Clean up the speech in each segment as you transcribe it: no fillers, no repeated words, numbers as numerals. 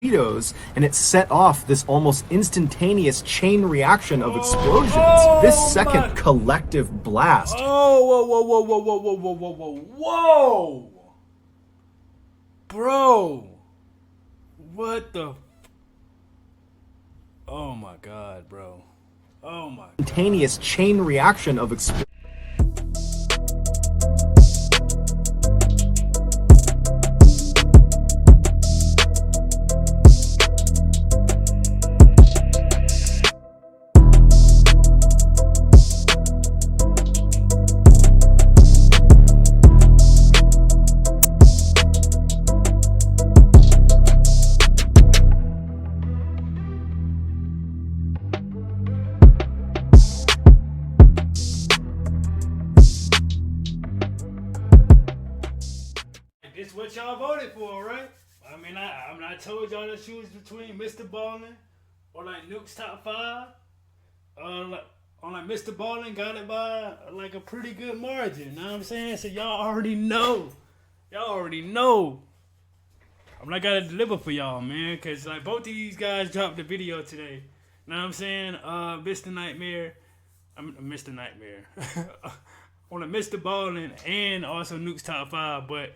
torpedoes, and it set off this almost instantaneous chain reaction of explosions. This second collective blast. Oh, whoa. Bro. What the? Oh my God, bro. Oh my God. Instantaneous chain reaction of explosions. It's what y'all voted for, right? I mean, I told y'all to choose between Mr. Ballen or like Nuke's top 5. Mr. Ballen got it by like a pretty good margin. Know what I'm saying? So y'all already know. I'm not gonna deliver for y'all, man, cause like both of these guys dropped the video today. Know what I'm saying? Mr. Nightmare. On a Mr. Ballen and also Nuke's top 5, but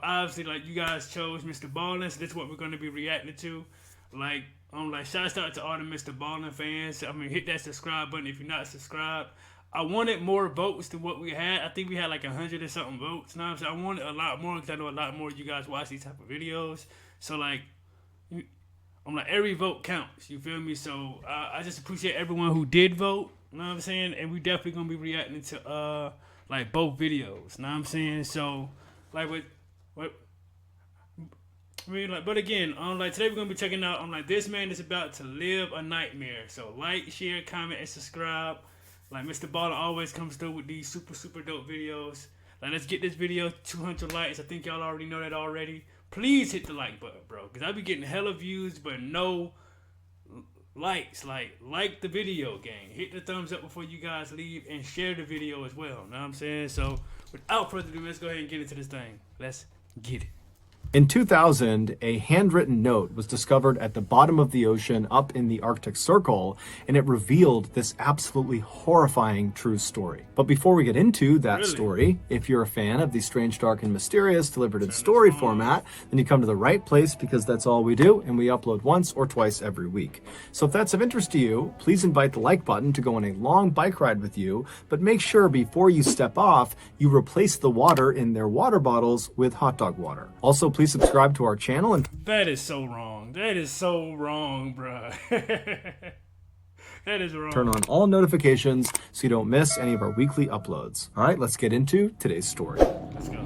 obviously, like, you guys chose Mr. Ballen, so that's what we're going to be reacting to. Like, shouts out to all the Mr. Ballen fans. I mean, hit that subscribe button if you're not subscribed. I wanted more votes than what we had. I think we had like 100 or something votes. Now, I wanted a lot more because I know a lot more of you guys watch these type of videos. So, like, every vote counts. You feel me? So, I just appreciate everyone who did vote. You know what I'm saying? And we definitely going to be reacting to, like, both videos. You know what I'm saying? So, like but again, today we're gonna be checking out this man is about to live a nightmare. So like, share, comment, and subscribe. Like Mr. Ballen always comes through with these super dope videos. Like, let's get this video 200 likes. I think y'all already know that already. Please hit the like button, bro, because I be getting hella views but no likes. Like the video, gang. Hit the thumbs up before you guys leave and share the video as well. Know what I'm saying? So without further ado, let's go ahead and get into this thing. Let's get it. In 2000, a handwritten note was discovered at the bottom of the ocean up in the Arctic Circle, and it revealed this absolutely horrifying true story. But before we get into that story, if you're a fan of the strange, dark, and mysterious delivered in story format, then you come to the right place, because that's all we do, and we upload once or twice every week. So if that's of interest to you, please invite the like button to go on a long bike ride with you, but make sure before you step off, you replace the water in their water bottles with hot dog water. Also, please subscribe to our channel. And that is so wrong. That is so wrong, bruh. That is wrong. Turn on all notifications so you don't miss any of our weekly uploads. All right, let's get into today's story. Let's go.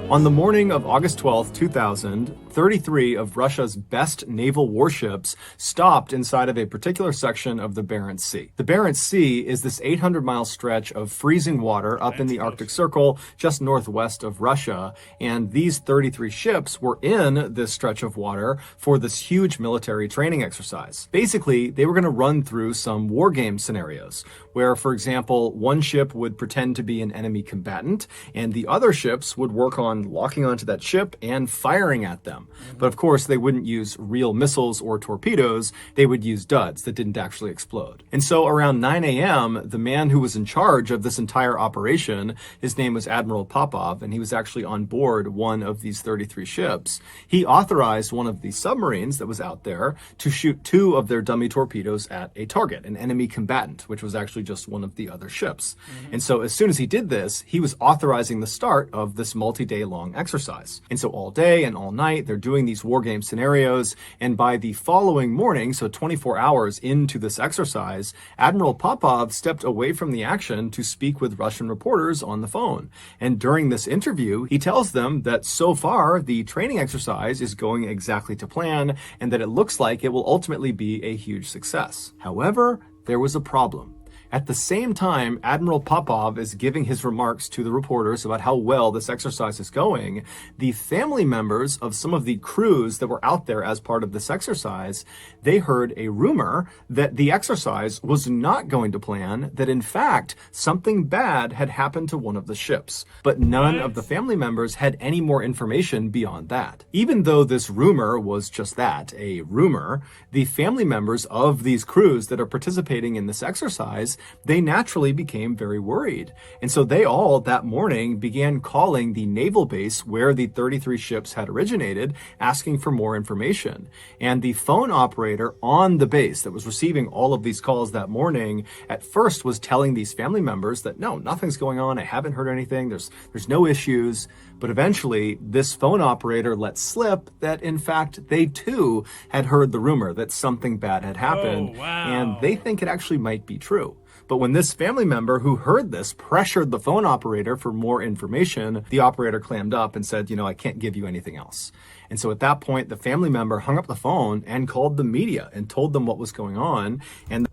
On the morning of August 12, 2000, 33 of Russia's best naval warships stopped inside of a particular section of the Barents Sea. The Barents Sea is this 800-mile stretch of freezing water up in the Arctic Circle just northwest of Russia, and these 33 ships were in this stretch of water for this huge military training exercise. Basically, they were going to run through some war game scenarios where, for example, one ship would pretend to be an enemy combatant, and the other ships would work on locking onto that ship and firing at them. But of course, they wouldn't use real missiles or torpedoes. They would use duds that didn't actually explode. And so around 9 a.m., the man who was in charge of this entire operation, his name was Admiral Popov, and he was actually on board one of these 33 ships. He authorized one of the submarines that was out there to shoot 2 of their dummy torpedoes at a target, an enemy combatant, which was actually just one of the other ships. And so as soon as he did this, he was authorizing the start of this multi-day long exercise. And so all day and all night, they're doing these war game scenarios. And by the following morning, so 24 hours into this exercise, Admiral Popov stepped away from the action to speak with Russian reporters on the phone. And during this interview, he tells them that so far, the training exercise is going exactly to plan, and that it looks like it will ultimately be a huge success. However, there was a problem. At the same time, Admiral Popov is giving his remarks to the reporters about how well this exercise is going, the family members of some of the crews that were out there as part of this exercise, they heard a rumor that the exercise was not going to plan, that in fact, something bad had happened to one of the ships. But none of the family members had any more information beyond that. Even though this rumor was just that, a rumor, the family members of these crews that are participating in this exercise, they naturally became very worried. And so they all that morning began calling the naval base where the 33 ships had originated, asking for more information. And the phone operator on the base that was receiving all of these calls that morning at first was telling these family members that no, nothing's going on. I haven't heard anything. There's no issues. But eventually this phone operator let slip that in fact they too had heard the rumor that something bad had happened. Oh, wow. And they think it actually might be true. But when this family member who heard this pressured the phone operator for more information, the operator clammed up and said, I can't give you anything else. And so at that point, the family member hung up the phone and called the media and told them what was going on. And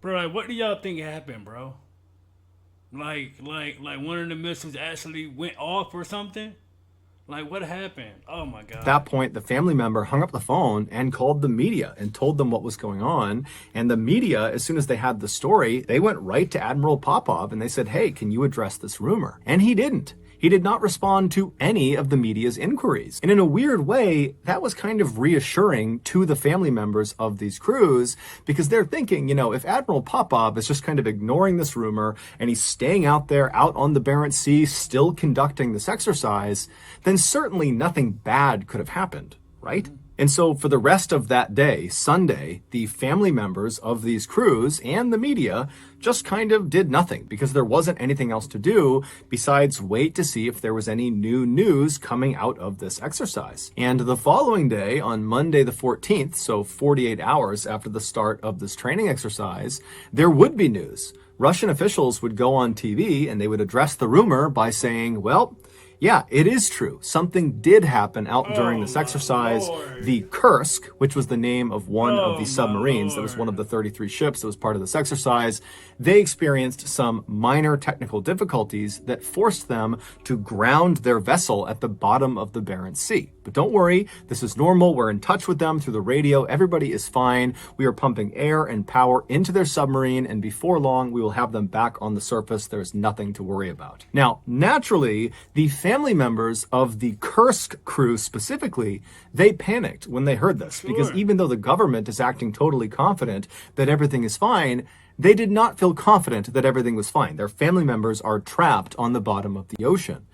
bro, like, what do y'all think happened, bro? Like one of the missiles actually went off or something? Like, what happened? Oh, my God. at that point, the family member hung up the phone and called the media and told them what was going on. And the media, as soon as they had the story, they went right to Admiral Popov and they said, hey, can you address this rumor? And he didn't. He did not respond to any of the media's inquiries. And in a weird way, that was kind of reassuring to the family members of these crews because they're thinking, if Admiral Popov is just kind of ignoring this rumor and he's staying out there out on the Barents Sea, still conducting this exercise, then certainly nothing bad could have happened, right? And so for the rest of that day, Sunday, the family members of these crews and the media just kind of did nothing because there wasn't anything else to do besides wait to see if there was any new news coming out of this exercise. And the following day, on Monday the 14th, so 48 hours after the start of this training exercise, there would be news. Russian officials would go on TV and they would address the rumor by saying, well, yeah, it is true. Something did happen out during this exercise. Lord. The Kursk, which was the name of one of Oh, the submarines that was one of the 33 ships that was part of this exercise, they experienced some minor technical difficulties that forced them to ground their vessel at the bottom of the Barents Sea. But don't worry, this is normal. We're in touch with them through the radio. Everybody is fine. We are pumping air and power into their submarine, and before long, we will have them back on the surface. There's nothing to worry about. Now, naturally, the family members of the Kursk crew specifically, they panicked when they heard this because even though the government is acting totally confident that everything is fine, they did not feel confident that everything was fine. Their family members are trapped on the bottom of the ocean.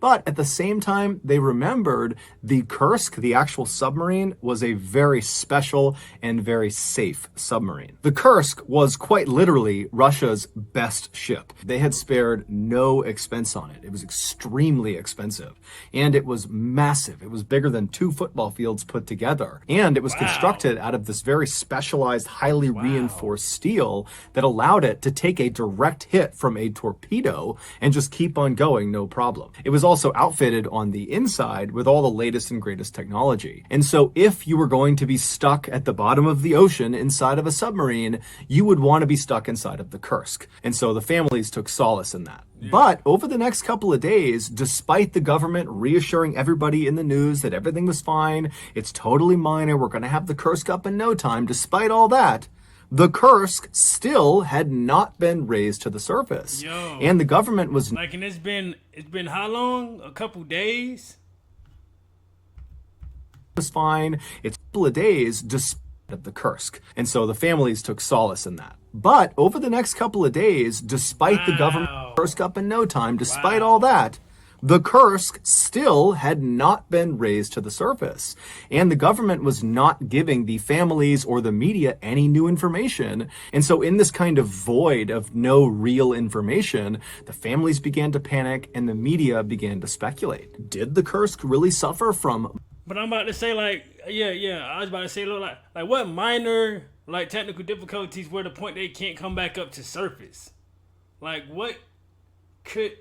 But at the same time, they remembered the Kursk, the actual submarine, was a very special and very safe submarine. The Kursk was quite literally Russia's best ship. They had spared no expense on it. It was extremely expensive. And it was massive. It was bigger than 2 football fields put together. And it was constructed out of this very specialized, highly reinforced steel that allowed it to take a direct hit from a torpedo and just keep on going, no problem. It was also outfitted on the inside with all the latest and greatest technology. And so if you were going to be stuck at the bottom of the ocean inside of a submarine, you would want to be stuck inside of the Kursk. And so the families took solace in that. But over the next couple of days, despite the government reassuring everybody in the news that everything was fine, it's totally minor, we're going to have the Kursk up in no time, despite all that, the Kursk still had not been raised to the surface. Yo. And the government was Like, and it's been how long? A couple days? fine. It's a couple of days despite of the Kursk. And so the families took solace in that. But over the next couple of days, despite the government Kursk up in no time, despite all that, the Kursk still had not been raised to the surface. And the government was not giving the families or the media any new information. And so in this kind of void of no real information, the families began to panic and the media began to speculate. Did the Kursk really suffer from... But I'm about to say, like, yeah. I was about to say, look, like what minor, like, technical difficulties were the point they can't come back up to surface? Like, what could...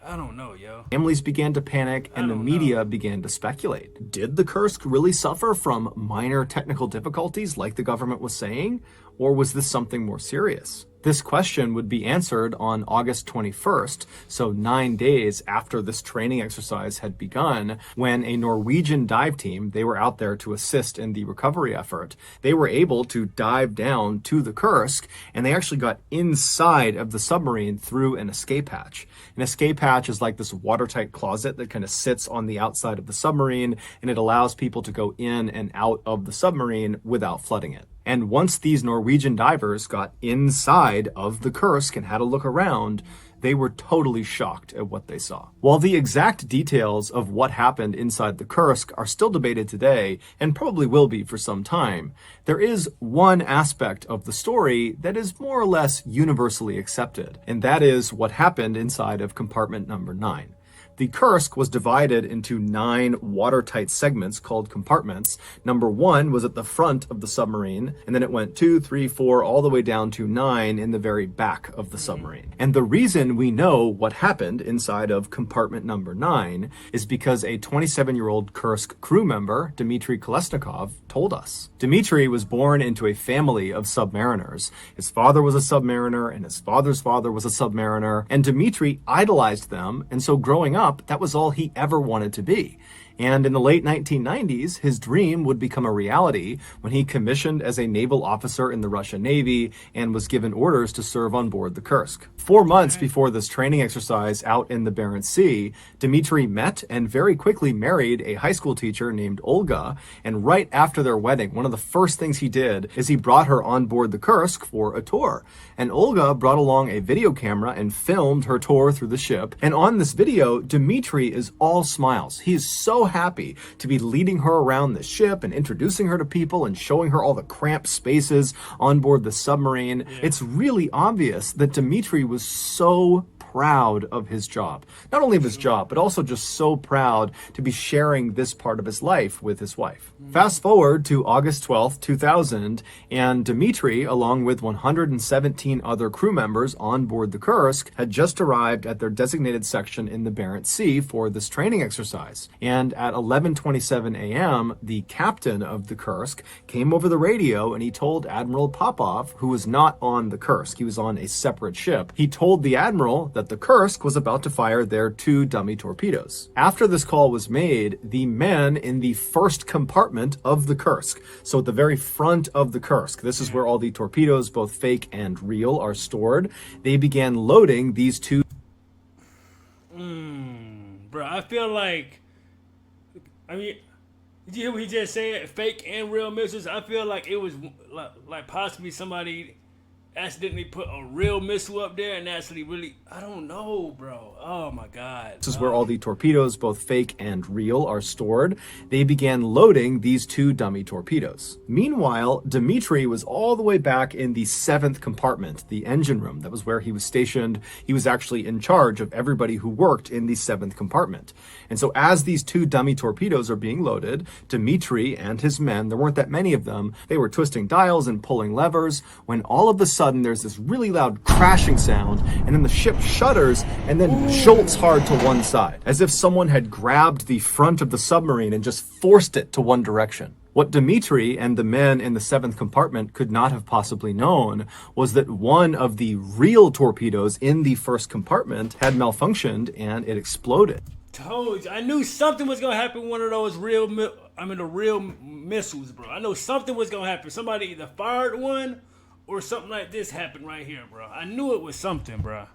I don't know, yo. Families began to panic and the media began to speculate. Did the Kursk really suffer from minor technical difficulties like the government was saying? Or was this something more serious? This question would be answered on August 21st, so 9 days after this training exercise had begun, when a Norwegian dive team, they were out there to assist in the recovery effort, they were able to dive down to the Kursk, and they actually got inside of the submarine through an escape hatch. An escape hatch is like this watertight closet that kind of sits on the outside of the submarine, and it allows people to go in and out of the submarine without flooding it. And once these Norwegian divers got inside of the Kursk and had a look around, they were totally shocked at what they saw. While the exact details of what happened inside the Kursk are still debated today, and probably will be for some time, there is one aspect of the story that is more or less universally accepted, and that is what happened inside of compartment number 9. The Kursk was divided into 9 watertight segments called compartments. Number 1 was at the front of the submarine, and then it went 2, 3, 4, all the way down to 9 in the very back of the submarine. And the reason we know what happened inside of compartment number 9 is because a 27-year-old Kursk crew member, Dmitry Kolesnikov, told us. Dmitry was born into a family of submariners. His father was a submariner, and his father's father was a submariner, and Dmitry idolized them, and so growing up, that was all he ever wanted to be. And in the late 1990s, his dream would become a reality when he commissioned as a naval officer in the Russian Navy and was given orders to serve on board the Kursk. 4 months before this training exercise out in the Barents Sea, Dmitry met and very quickly married a high school teacher named Olga. And right after their wedding, one of the first things he did is he brought her on board the Kursk for a tour. And Olga brought along a video camera and filmed her tour through the ship. And on this video, Dmitry is all smiles. He is so happy to be leading her around the ship and introducing her to people and showing her all the cramped spaces on board the submarine. Yeah. It's really obvious that Dmitry was so proud of his job. Not only of his job, but also just so proud to be sharing this part of his life with his wife. Fast forward to August 12th, 2000, and Dmitry, along with 117 other crew members on board the Kursk, had just arrived at their designated section in the Barents Sea for this training exercise. And at 11:27 a.m., the captain of the Kursk came over the radio and he told Admiral Popov, who was not on the Kursk, he was on a separate ship, he told the Admiral that the Kursk was about to fire their 2 dummy torpedoes. After this call was made, the men in the first compartment of the Kursk, so at the very front of the Kursk, this is where all the torpedoes, both fake and real, are stored, they began loading these 2. Bro, I feel like, I mean, did you hear what he just said? Fake and real missiles. I feel like it was like possibly somebody accidentally put a real missile up there and actually really, I don't know, bro. Oh my God. This is where all the torpedoes, both fake and real, are stored. They began loading these 2 dummy torpedoes. Meanwhile, Dmitry was all the way back in the 7th compartment, the engine room. That was where he was stationed. He was actually in charge of everybody who worked in the 7th compartment. And so as these 2 dummy torpedoes are being loaded, Dmitry and his men, there weren't that many of them, they were twisting dials and pulling levers, when all of a sudden there's this really loud crashing sound, and then the ship shudders and then jolts hard to one side, as if someone had grabbed the front of the submarine and just forced it to one direction. What Dmitry and the men in the 7th compartment could not have possibly known was that one of the real torpedoes in the first compartment had malfunctioned and it exploded. Told you, I knew something was gonna happen. One of those real missiles, bro. I know something was gonna happen. Somebody either fired one or something like this happened right here, bro. I knew it was something, bro.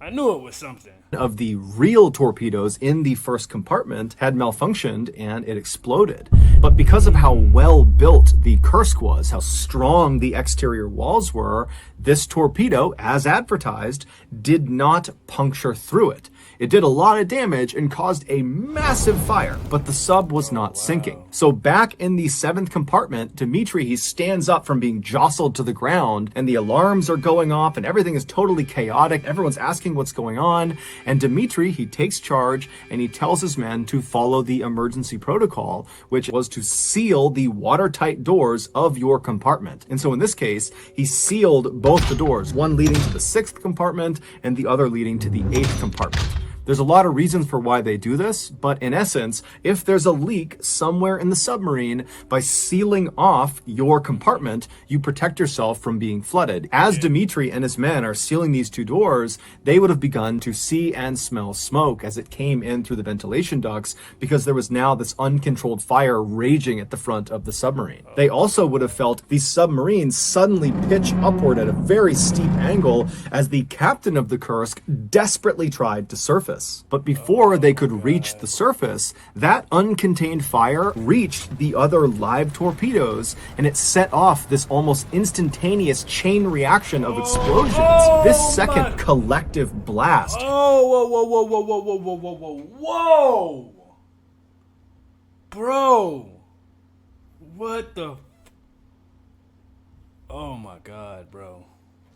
I knew it was something. Of the real torpedoes in the first compartment had malfunctioned and it exploded. But because of how well built the Kursk was, how strong the exterior walls were, this torpedo, as advertised, did not puncture through it. It did a lot of damage and caused a massive fire, but the sub was not sinking. So back in the 7th compartment, Dmitry, he stands up from being jostled to the ground, and the alarms are going off and everything is totally chaotic. Everyone's asking what's going on. And Dmitry, he takes charge and he tells his men to follow the emergency protocol, which was to seal the watertight doors of your compartment. And so in this case, he sealed both the doors, one leading to the 6th compartment and the other leading to the 8th compartment. There's a lot of reasons for why they do this, but in essence, if there's a leak somewhere in the submarine, by sealing off your compartment, you protect yourself from being flooded. As Dmitry and his men are sealing these two doors, they would have begun to see and smell smoke as it came in through the ventilation ducts, because there was now this uncontrolled fire raging at the front of the submarine. They also would have felt the submarine suddenly pitch upward at a very steep angle as the captain of the Kursk desperately tried to surface. But before they could reach the surface, that uncontained fire reached the other live torpedoes, and it set off this almost instantaneous chain reaction of explosions. This second collective blast. Whoa! Bro! What the? Oh my God, bro.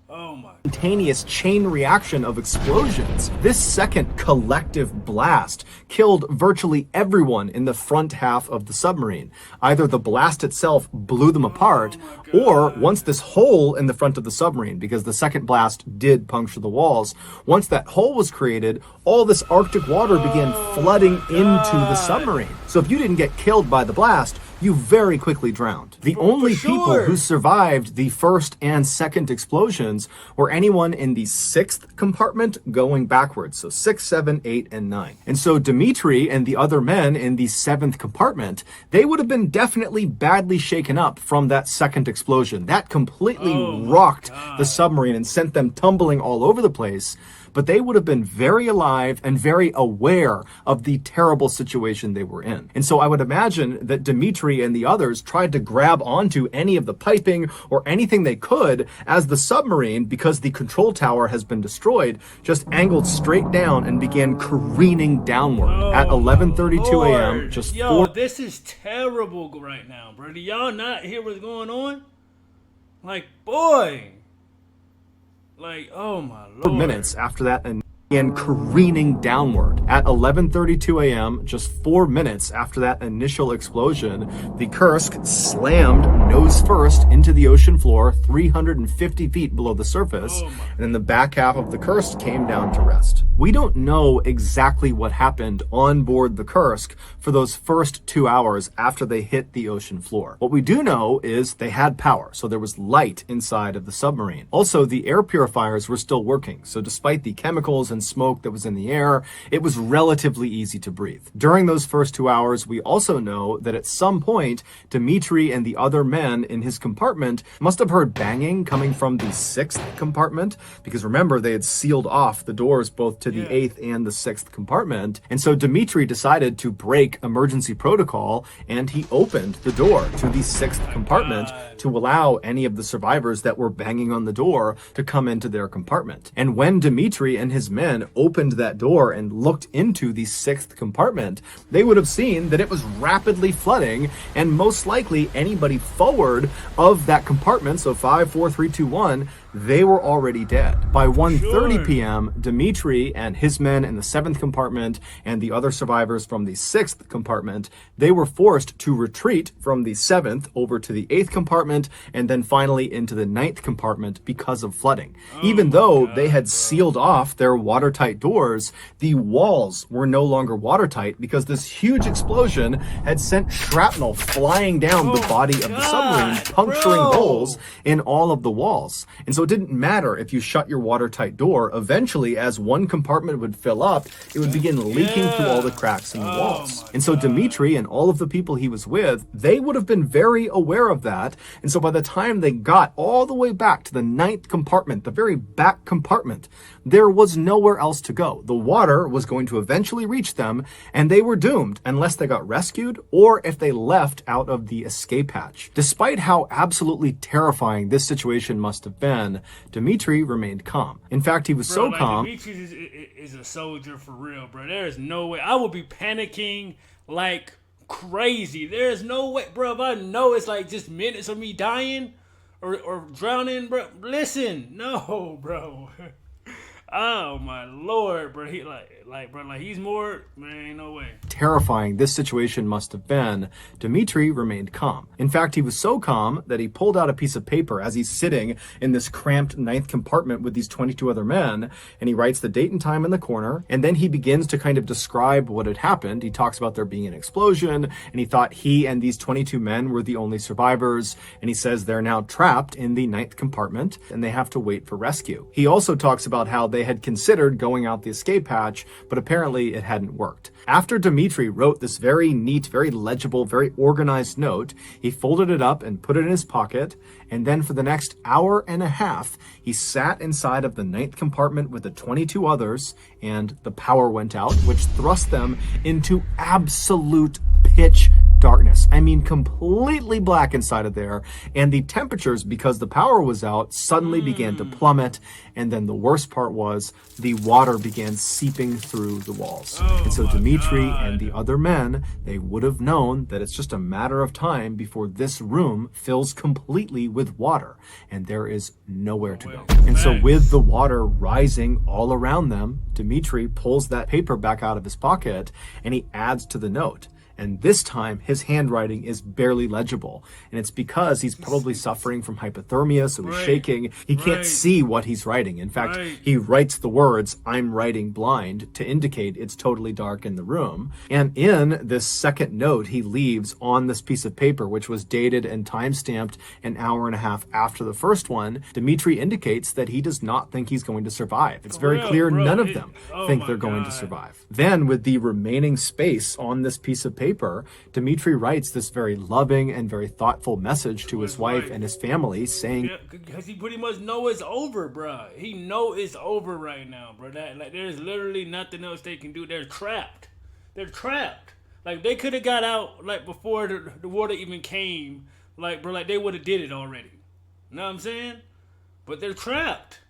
Oh my God. Instantaneous chain reaction of explosions. This second collective blast killed virtually everyone in the front half of the submarine. Either the blast itself blew them apart, or once this hole in the front of the submarine, because the second blast did puncture the walls, once that hole was created, all this Arctic water began flooding into the submarine. So if you didn't get killed by the blast, you very quickly drowned. The only people who survived the first and second explosions were anyone in the 6th compartment going backwards. So 6, 7, 8, and 9. And so Dmitry and the other men in the 7th compartment, they would have been definitely badly shaken up from that second explosion. That completely rocked the submarine and sent them tumbling all over the place. But they would have been very alive and very aware of the terrible situation they were in. And so I would imagine that Dmitry and the others tried to grab onto any of the piping or anything they could as the submarine, because the control tower has been destroyed, just angled straight down and began careening downward. At 11:32 a.m., just this is terrible right now, bro. Do y'all not hear what's going on? Like, boy. Like, oh my Lord. 4 minutes after that, and careening downward. At 11:32 a.m., just 4 minutes after that initial explosion, the Kursk slammed nose first into the ocean floor 350 feet below the surface, and then the back half of the Kursk came down to rest. We don't know exactly what happened on board the Kursk for those first 2 hours after they hit the ocean floor. What we do know is they had power, so there was light inside of the submarine. Also, the air purifiers were still working, so despite the chemicals and smoke that was in the air, it was relatively easy to breathe. During those first 2 hours, we also know that at some point, Dmitry and the other men in his compartment must have heard banging coming from the 6th compartment, because remember, they had sealed off the doors both to the 8th and the 6th compartment. And so Dmitry decided to break emergency protocol, and he opened the door to the 6th compartment to allow any of the survivors that were banging on the door to come into their compartment. And when Dmitry and his men opened that door and looked into the 6th compartment, they would have seen that it was rapidly flooding, and most likely anybody forward of that compartment, so 5, 4, 3, 2, 1, they were already dead. By 1:30 p.m., Dmitry and his men in the 7th compartment and the other survivors from the 6th compartment, they were forced to retreat from the 7th over to the 8th compartment and then finally into the 9th compartment because of flooding. Even though they had sealed off their watertight doors, the walls were no longer watertight because this huge explosion had sent shrapnel flying down the body of the submarine, puncturing holes in all of the walls. And so it didn't matter if you shut your watertight door. Eventually, as one compartment would fill up, it would begin leaking through all the cracks in the walls. And so Dmitry and all of the people he was with, they would have been very aware of that. And so by the time they got all the way back to the 9th compartment, the very back compartment, there was nowhere else to go. The water was going to eventually reach them, and they were doomed unless they got rescued or if they left out of the escape hatch. Despite how absolutely terrifying this situation must have been, Dmitry remained calm. In fact, he was so calm. Dmitry is a soldier for real, bro. There is no way. I would be panicking like crazy. There is no way, bro. If I know it's like just minutes of me dying or drowning, bro. Listen, no, bro. Oh my lord, bro. He bro, he's more, man, ain't no way. Terrifying this situation must have been, Dmitri remained calm. In fact, he was so calm that he pulled out a piece of paper as he's sitting in this cramped ninth compartment with these 22 other men, and he writes the date and time in the corner, and then he begins to kind of describe what had happened. He talks about there being an explosion, and he thought he and these 22 men were the only survivors, and he says they're now trapped in the ninth compartment, and they have to wait for rescue. He also talks about how they had considered going out the escape hatch, but apparently it hadn't worked. After Dmitri wrote this very neat, very legible, very organized note, he folded it up and put it in his pocket, and then for the next hour and a half, he sat inside of the ninth compartment with the 22 others, and the power went out, which thrust them into absolute pitch darkness. I mean, completely black inside of there. And the temperatures, because the power was out, suddenly began to plummet. And then the worst part was the water began seeping through the walls. And so Dmitri and the other men, they would have known that it's just a matter of time before this room fills completely with water. And there is nowhere to go. And so with the water rising all around them, Dmitri pulls that paper back out of his pocket and he adds to the note. And this time, his handwriting is barely legible. And it's because he's probably suffering from hypothermia, so he's shaking. He can't see what he's writing. In fact, he writes the words, "I'm writing blind," to indicate it's totally dark in the room. And in this second note he leaves on this piece of paper, which was dated and time-stamped an hour and a half after the first one, Dmitri indicates that he does not think he's going to survive. It's very clear none of them think they're going to survive. Then, with the remaining space on this piece of paper, Dmitri writes this very loving and very thoughtful message to his wife and his family, saying, because he pretty much know it's over, bro. He know it's over right now, bro. There's literally nothing else they can do. They're trapped. They're trapped. Like, they could have got out, before the water even came. Bro, they would have did it already. You know what I'm saying? But they're trapped.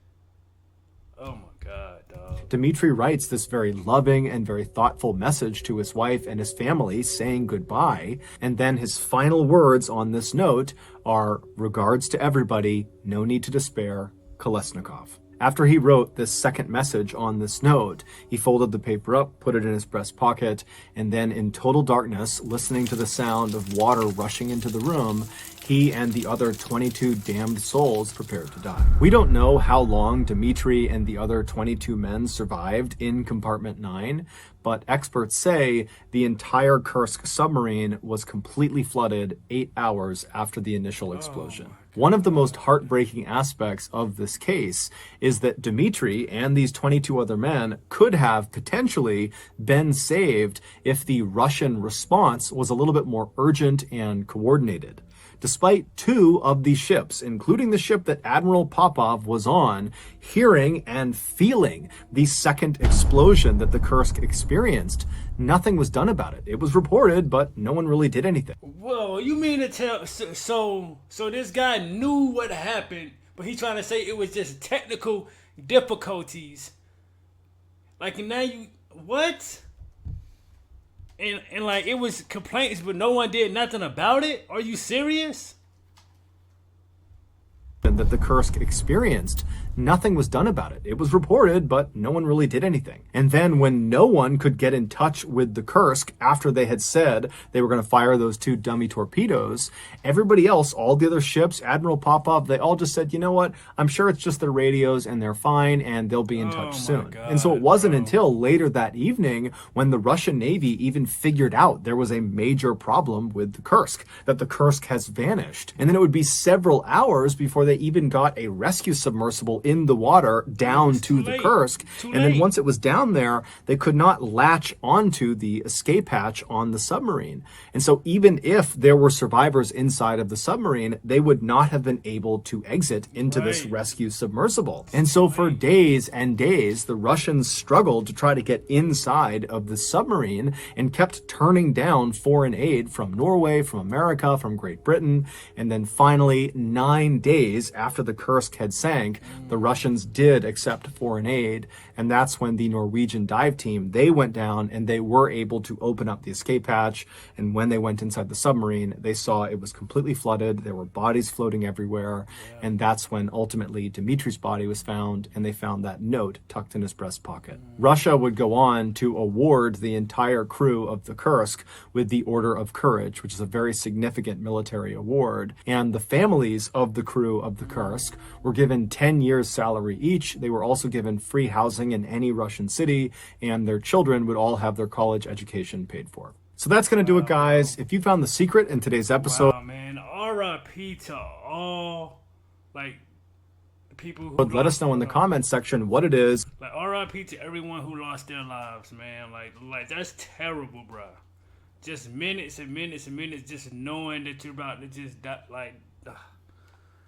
Oh my God, dog. Dmitri writes this very loving and very thoughtful message to his wife and his family, saying goodbye. And then his final words on this note are, "Regards to everybody, no need to despair, Kolesnikov." After he wrote this second message on this note, he folded the paper up, put it in his breast pocket, and then in total darkness, listening to the sound of water rushing into the room, he and the other 22 damned souls prepared to die. We don't know how long Dmitri and the other 22 men survived in compartment 9, but experts say the entire Kursk submarine was completely flooded 8 hours after the initial explosion. One of the most heartbreaking aspects of this case is that Dmitri and these 22 other men could have potentially been saved if the Russian response was a little bit more urgent and coordinated. Despite 2 of these ships, including the ship that Admiral Popov was on, hearing and feeling the second explosion that the Kursk experienced, nothing was done about it. It was reported, but no one really did anything. Whoa, you mean to tell, so this guy knew what happened, but he's trying to say it was just technical difficulties. What? And it was complaints, but no one did nothing about it? Are you serious? That the Kursk experienced, nothing was done about it. It was reported, but no one really did anything. And then when no one could get in touch with the Kursk after they had said they were going to fire those 2 dummy torpedoes, everybody else, all the other ships, Admiral Popov, they all just said, you know what, I'm sure it's just their radios and they're fine and they'll be in touch soon. God, and so it wasn't until later that evening when the Russian Navy even figured out there was a major problem with the Kursk, that the Kursk has vanished. And then it would be several hours before they even got a rescue submersible in the water down to the Kursk. And then once it was down there, they could not latch onto the escape hatch on the submarine. And so even if there were survivors inside of the submarine, they would not have been able to exit into this rescue submersible. And so for days and days, the Russians struggled to try to get inside of the submarine and kept turning down foreign aid from Norway, from America, from Great Britain. And then finally, 9 days days after the Kursk had sank, the Russians did accept foreign aid, and that's when the Norwegian dive team, they went down and they were able to open up the escape hatch. And when they went inside the submarine, they saw it was completely flooded. There were bodies floating everywhere. And that's when ultimately Dmitri's body was found, and they found that note tucked in his breast pocket. Russia would go on to award the entire crew of the Kursk with the Order of Courage, which is a very significant military award. And the families of the crew of the Kursk were given 10 years salary each. They were also given free housing in any Russian city, and their children would all have their college education paid for. So that's going to do it, guys. If you found the secret in today's episode, wow, man, R.I.P. to all, like, the people who let us know in the comments section what it is. Like, R.I.P. to everyone who lost their lives, man. Like that's terrible, bro. Just minutes and minutes and minutes, just knowing that you're about to just die. Like,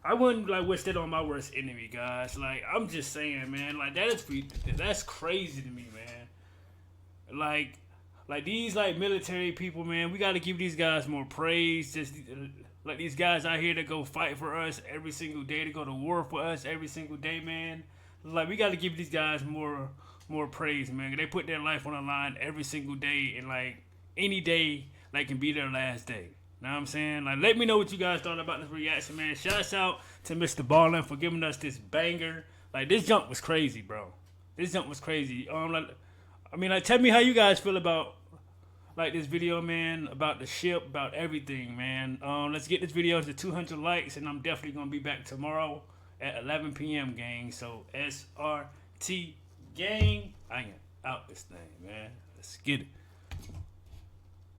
I wouldn't like wish that on my worst enemy, guys. Like, I'm just saying, man. Like, that's crazy to me, man. Like these like military people, man. We got to give these guys more praise. Just like these guys out here that go fight for us every single day, to go to war for us every single day, man. Like, we got to give these guys more praise, man. They put their life on the line every single day, and like any day, like, can be their last day. Know what I'm saying? Like, let me know what you guys thought about this reaction, man. Shouts out to Mr. Ballen for giving us this banger. Like, this jump was crazy, bro. This jump was crazy. Like, tell me how you guys feel about like this video, man, about the ship, about everything, man. Let's get this video to 200 likes, and I'm definitely gonna be back tomorrow at 11 p.m. gang. So SRT gang, I am out this thing, man. Let's get it.